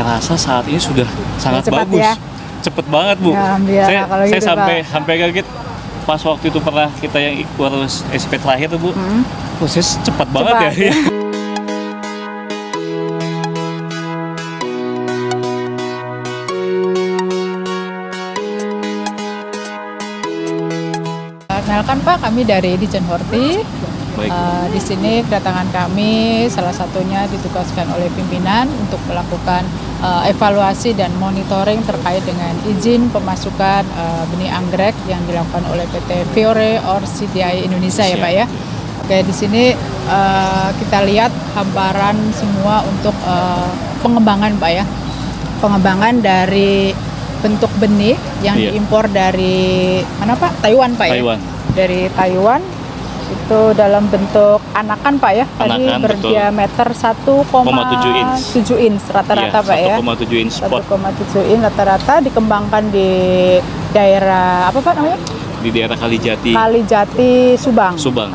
saya rasa saat ini sudah sangat cepat bagus. ya? Cepet banget Bu. Ya, kalau Saya gitu, sampai kaget pas waktu itu pernah kita yang urus SP terakhir tuh Bu. Proses cepat banget ya. Kenalkan Pak, kami dari Dijen Horti. Di sini kedatangan kami salah satunya ditugaskan oleh pimpinan untuk melakukan evaluasi dan monitoring terkait dengan izin pemasukan benih anggrek yang dilakukan oleh PT Fiore Orchidae Indonesia ya Pak ya. Oke, di sini kita lihat hamparan semua untuk pengembangan Pak ya. Pengembangan dari bentuk benih yang diimpor dari mana Pak? Taiwan Pak ya? Taiwan. Dari Taiwan itu dalam bentuk anakan Pak ya, tadi berdiameter 1,7 inch rata-rata Pak ya. 1,7 inch spot. 1,7 inch rata-rata, dikembangkan di daerah apa Pak namanya? Di daerah Kalijati. Kalijati Subang. Subang.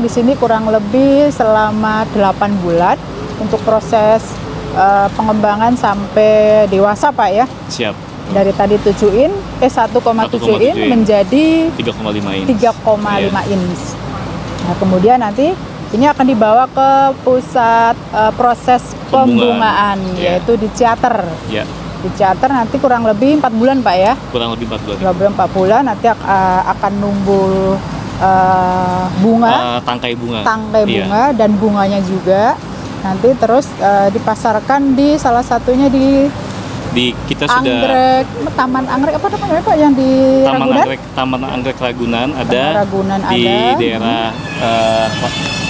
Di sini kurang lebih selama 8 bulan untuk proses pengembangan sampai dewasa Pak ya. Siap. Dari tadi 1,7 inch menjadi 3,5 inch. Nah, kemudian nanti ini akan dibawa ke pusat proses pembungaan yaitu di Ciater. Di Ciater nanti kurang lebih 4 bulan Pak ya. Kurang lebih 4 bulan. Kurang lebih 4 bulan nanti akan numbuh bunga, tangkai bunga dan bunganya juga. Nanti terus dipasarkan di salah satunya kita sudah Taman Anggrek apa namanya Pak yang di Taman Anggrek Ragunan ada. Di ada. daerah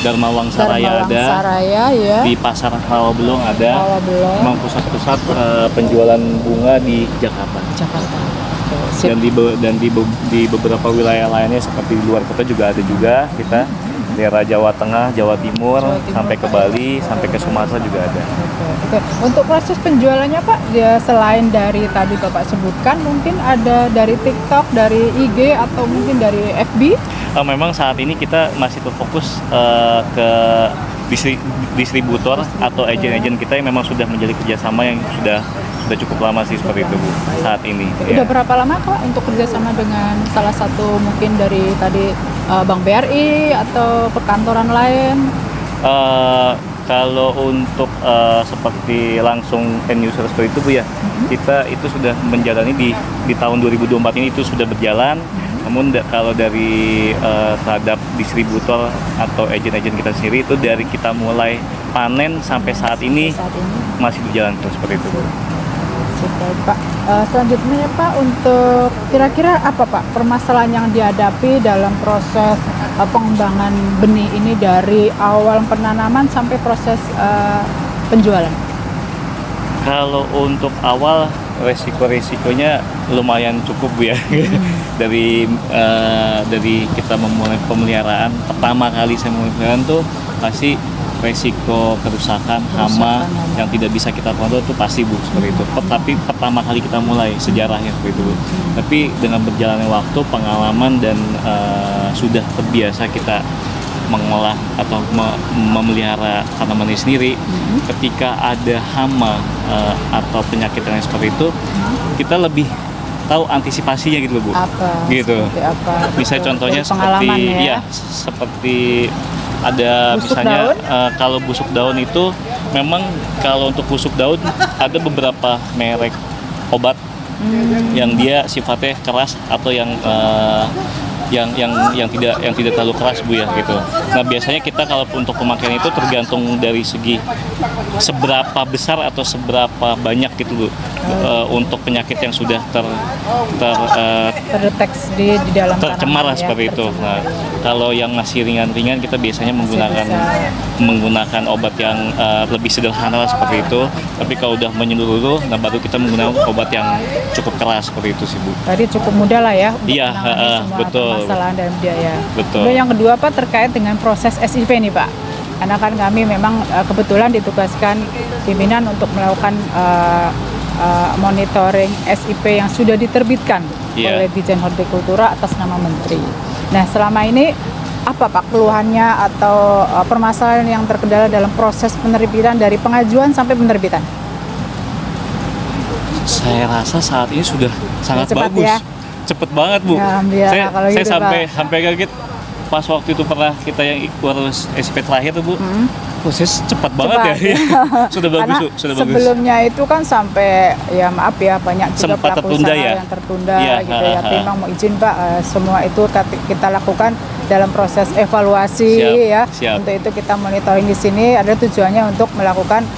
Dharma Wangsaraya ada. Ya. Di Pasar Rawabelong ada. Memang pusat-pusat penjualan bunga di Jakarta. Dan di beberapa wilayah lainnya seperti di luar kota juga ada juga kita. Daerah Jawa Tengah, Jawa Timur, sampai ke Bali, sampai ke Sumatera juga ada. Oke. Untuk proses penjualannya Pak, selain dari tadi Bapak sebutkan, mungkin ada dari TikTok, dari IG, atau mungkin dari FB? Memang saat ini kita masih terfokus ke distributor atau agen-agen kita yang memang sudah menjadi kerjasama yang sudah cukup lama sih seperti itu Bu saat ini. Udah berapa lama Pak untuk kerjasama dengan salah satu mungkin dari tadi Bank BRI atau perkantoran lain? Kalau untuk seperti langsung end user seperti itu Bu ya, kita itu sudah menjalani di tahun 2024 ini itu sudah berjalan. Namun kalau dari terhadap distributor atau agen-agen kita sendiri itu dari kita mulai panen sampai saat ini masih berjalan terus seperti itu Bu. Pak, selanjutnya Pak, untuk kira-kira apa Pak permasalahan yang dihadapi dalam proses pengembangan benih ini dari awal penanaman sampai proses penjualan? Kalau untuk awal resikonya lumayan cukup Bu ya. dari kita memulai pemeliharaan, pertama kali saya memulai pemeliharaan tuh pasti resiko kerusakan hama yang tidak bisa kita kontrol itu pasti Bu seperti itu. Tapi pertama kali kita mulai sejarahnya seperti itu Bu. Tapi dengan berjalannya waktu, pengalaman dan sudah terbiasa kita mengolah atau memelihara tanaman ini sendiri, ketika ada hama atau penyakit yang seperti itu, kita lebih tahu antisipasinya gitu Bu. Gitu. Bisa contohnya seperti ada busuk misalnya kalau busuk daun itu memang kalau untuk busuk daun ada beberapa merek obat yang dia sifatnya keras atau yang tidak terlalu keras Bu ya gitu. Nah biasanya kita kalau untuk pemakaian itu tergantung dari segi seberapa besar atau seberapa banyak gitu Bu. Untuk penyakit yang sudah terdeteksi di dalam tercemar seperti itu. Nah, kalau yang masih ringan-ringan kita biasanya menggunakan obat yang lebih sederhana seperti itu. Tapi kalau udah menyeluruh, nah baru kita menggunakan obat yang cukup keras seperti itu sih Bu. Tadi cukup mudah lah ya. Iya, betul. Masalah dalam biaya. Betul. Kemudian yang kedua Pak terkait dengan proses SIP nih Pak. Karena kan kami memang kebetulan ditugaskan pimpinan untuk melakukan monitoring SIP yang sudah diterbitkan oleh Dijen Hortikultura atas nama Menteri. Nah selama ini apa Pak keluhannya atau permasalahan yang terkendala dalam proses penerbitan dari pengajuan sampai penerbitan? Saya rasa saat ini sudah sangat cepat bagus, ya? Cepet banget Bu. Ya, saya kalau saya gitu, sampai kaget pas waktu itu pernah kita yang urus SP terakhir tuh Bu. Proses cepat banget ya. Sudah bagus Bu, sudah bagus. Sebelumnya itu kan sampai ya maaf ya banyak juga sempat pelaku tertunda usaha ya? yang tertunda Ya, gitu ya. Memang mau izin Pak, semua itu kita lakukan dalam proses evaluasi ya. Siap. Untuk itu kita monitoring di sini ada tujuannya untuk melakukan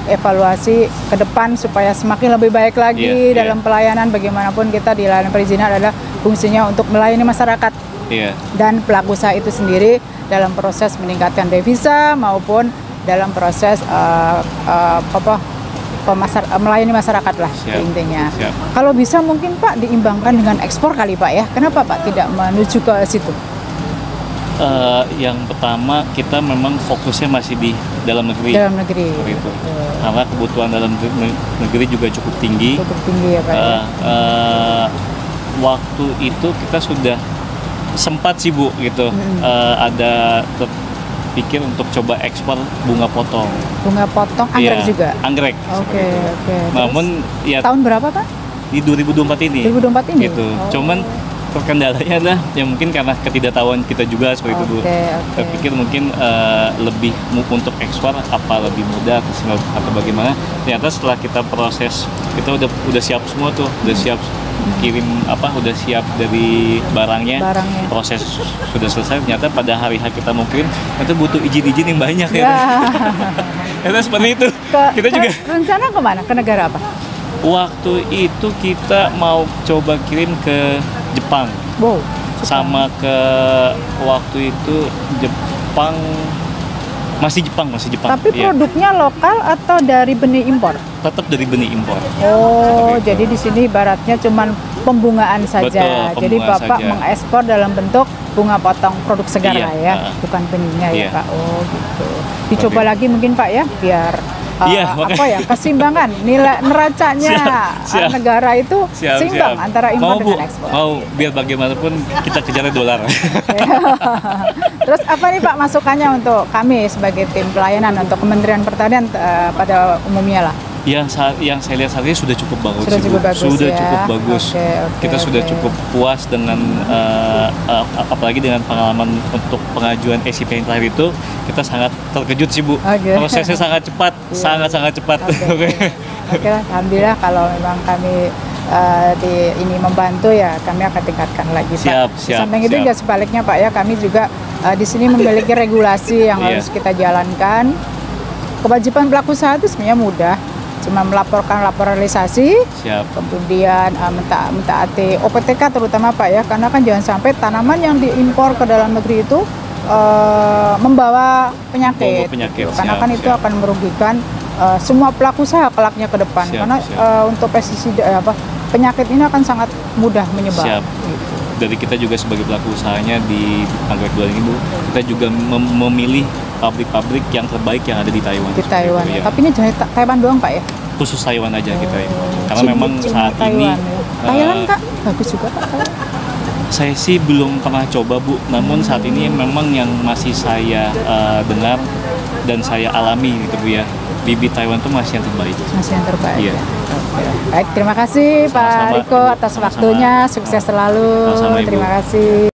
evaluasi ke depan supaya semakin lebih baik lagi dalam pelayanan. Bagaimanapun kita di layanan perizinan adalah fungsinya untuk melayani masyarakat dan pelaku usaha itu sendiri dalam proses meningkatkan devisa maupun dalam proses melayani masyarakat lah intinya. Kalau bisa mungkin Pak diimbangkan dengan ekspor kali Pak ya. Kenapa Pak tidak menuju ke situ? Yang pertama kita memang fokusnya masih di dalam negeri. Dalam negeri. Itu. Karena kebutuhan dalam negeri juga cukup tinggi. Cukup tinggi ya Pak. Waktu itu kita sudah sempat sih Bu gitu. Ada terpikir untuk coba ekspor bunga potong. Bunga potong anggrek juga. Anggrek. Oke. Namun ya tahun berapa Pak? Di 2024 ini. 2024 ini. Gitu. Cuman kendalanya adalah ya mungkin karena ketidaktahuan kita juga seperti itu Bu. Saya pikir mungkin lebih untuk ekspor apa lebih mudah atau bagaimana. Ternyata setelah kita proses kita udah siap semua tuh, udah siap kirim udah siap dari barangnya. Proses sudah selesai. Ternyata pada hari kita mau kirim itu butuh izin yang banyak ya. Ternyata seperti itu. Kita juga rencana kemana? Ke negara apa? Waktu itu kita mau coba kirim ke Jepang. Wow. Sama ke waktu itu Jepang masih Jepang. Tapi produknya lokal atau dari benih impor? Tetap dari benih impor. Oh, jadi di sini ibaratnya cuman pembungaan saja. Betul, jadi Bapak saja. mengekspor dalam bentuk bunga potong produk segara ya, bukan benihnya ya Pak. Oh, gitu. Dicoba lagi mungkin Pak ya, biar keseimbangan nilai neracanya negara itu seimbang antara impor dengan ekspor. Mau biar bagaimanapun kita kejarnya dolar. Terus apa nih Pak masukannya untuk kami sebagai tim pelayanan untuk Kementerian Pertanian pada umumnya lah? Yang saya lihat saat ini sudah cukup bagus. Sudah cukup bagus. Kita sudah cukup puas dengan apalagi dengan pengalaman untuk pengajuan SIP yang terakhir itu, kita sangat terkejut sih Bu. Prosesnya sangat cepat, sangat cepat. Oke, alhamdulillah kalau memang kami ini membantu ya kami akan tingkatkan lagi Pak. Samping itu juga sebaliknya Pak ya, kami juga di sini memiliki regulasi yang harus kita jalankan. Kewajiban pelaku usaha itu sebenarnya mudah, cuma melaporkan laporan realisasi, kemudian mentaati OPTK terutama Pak ya, karena kan jangan sampai tanaman yang diimpor ke dalam negeri itu membawa penyakit. Karena kan itu akan merugikan semua pelaku usaha kelaknya ke depan. Karena untuk pestisida penyakit ini akan sangat mudah menyebar. Dari kita juga sebagai pelaku usahanya di Anggrek 2 ini Bu, kita juga memilih pabrik-pabrik yang terbaik yang ada di Taiwan. Di Taiwan. Ya. Tapi ini dari Taiwan doang Pak ya? Khusus Taiwan aja kita impor. Karena memang saat ini Thailand Kak bagus juga Pak. Saya sih belum pernah coba Bu, namun saat ini memang yang masih saya dengar dan saya alami gitu Bu ya, bibit Taiwan itu masih yang terbaik. Masih yang terbaik. Iya. Baik, terima kasih Pak Riko atas waktunya. Sukses selalu. Terima kasih.